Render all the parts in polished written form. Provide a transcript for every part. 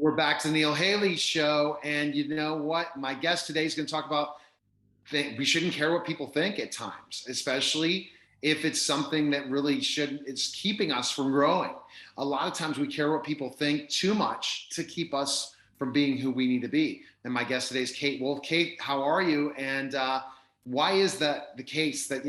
We're back to the Neil Haley show. And you know what? My guest today is going to talk about we shouldn't care what people think at times, especially if it's something that really should, it's keeping us from growing. A lot of times we care what people think too much to keep us from being who we need to be. And my guest today is Kate Wolf. Kate, how are you? And why is that the case that,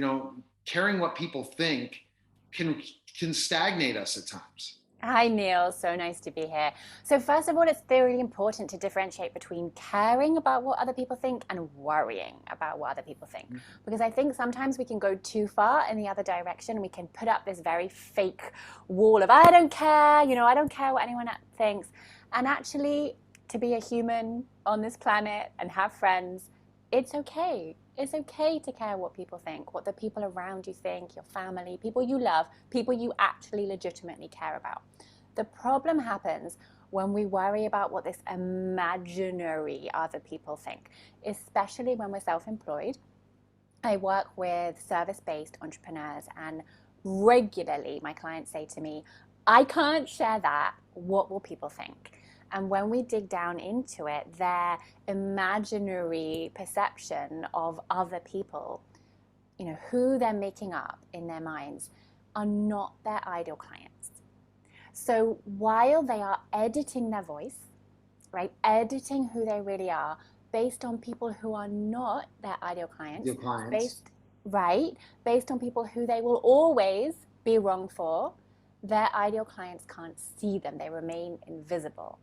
caring what people think can can stagnate us at times? Hi, Neil. So nice to be here. So, first of all, it's really important to differentiate between caring about what other people think and worrying about what other people think. Because I think sometimes we can go too far in the other direction. We can put up this very fake wall of, I don't care, I don't care what anyone thinks. And actually, to be a human on this planet and have friends, it's okay. It's okay to care what people think, what the people around you think, your family, people you love, people you actually legitimately care about. The problem happens when we worry about what this imaginary other people think, especially when we're self-employed. I work with service-based entrepreneurs, and regularly my clients say to me, I can't share that. What will people think? And when we dig down into it, their imaginary perception of other people, who they're making up in their minds, are not their ideal clients. So while they are editing their voice, right, editing who they really are based on people who are not their ideal clients, Your clients. based, right, based on people who they will always be wrong for, their ideal clients can't see them. They remain invisible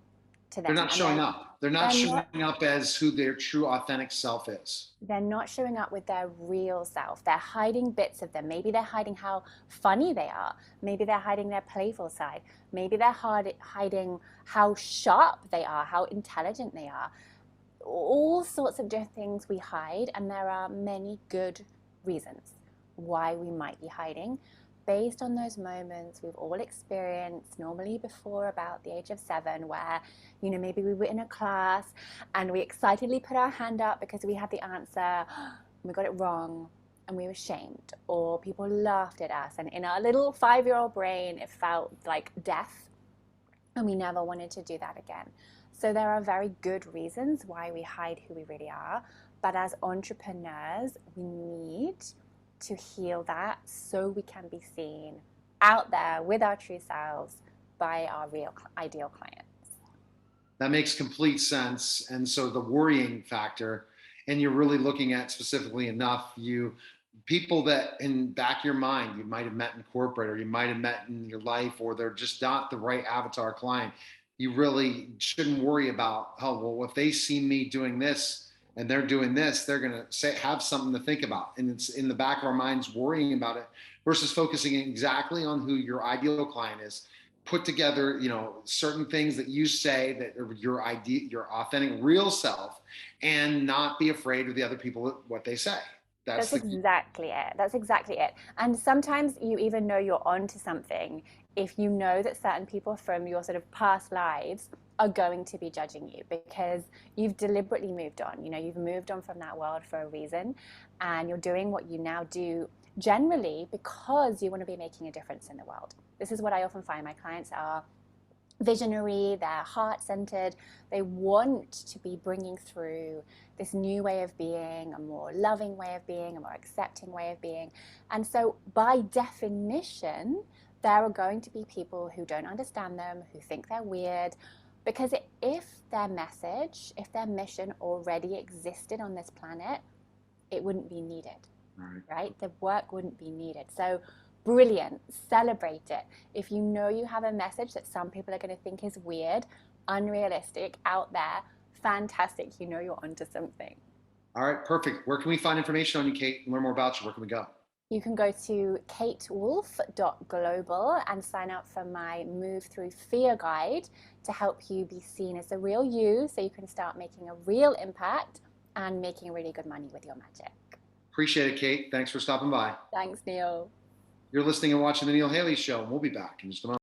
to They're them. not And showing up. They're not they're showing not up as who their true, authentic self is. they're not showing up with their real self. They're hiding bits of them. Maybe they're hiding how funny they are. Maybe they're hiding their playful side. Maybe they're hiding how sharp they are, how intelligent they are. All sorts of different things we hide, and there are many good reasons why we might be hiding based on those moments we've all experienced, normally before about the age of 7, where maybe we were in a class and we excitedly put our hand up because we had the answer, and we got it wrong, and we were shamed, or people laughed at us, and in our little 5-year-old brain it felt like death, and we never wanted to do that again. So there are very good reasons why we hide who we really are, but as entrepreneurs we need to heal that so we can be seen out there with our true selves by our real ideal clients. That makes complete sense. And so the worrying factor, and you're really looking at specifically enough, people that in back of your mind you might have met in corporate, or you might have met in your life, or they're just not the right avatar client. You really shouldn't worry about, oh well, if they see me doing this and they're doing this, they're going to say have something to think about, and it's in the back of our minds worrying about it versus focusing exactly on who your ideal client is. Put together certain things that you say that are your idea, your authentic real self, and not be afraid of the other people, what they say. That's That's the key. exactly it. That's exactly it. And sometimes you even know you're onto something if you know that certain people from your sort of past lives are going to be judging you because you've deliberately moved on. You've moved on from that world for a reason, and you're doing what you now do generally because you want to be making a difference in the world. This is what I often find. My clients are visionary, they're heart centered, they want to be bringing through this new way of being, a more loving way of being, a more accepting way of being. And so, by definition, there are going to be people who don't understand them, who think they're weird, because if their message, if their mission already existed on this planet, it wouldn't be needed, All right. right? The work wouldn't be needed. So, brilliant, celebrate it. If you know you have a message that some people are going to think is weird, unrealistic, out there, fantastic, you're onto something. All right, perfect. Where can we find information on you, Kate, and learn more about you? Where can we go? You can go to katewolf.global and sign up for my Move Through Fear guide to help you be seen as the real you so you can start making a real impact and making really good money with your magic. Appreciate it, Kate. Thanks for stopping by. Thanks, Neil. You're listening and watching the Neil Haley Show, and we'll be back in just a moment.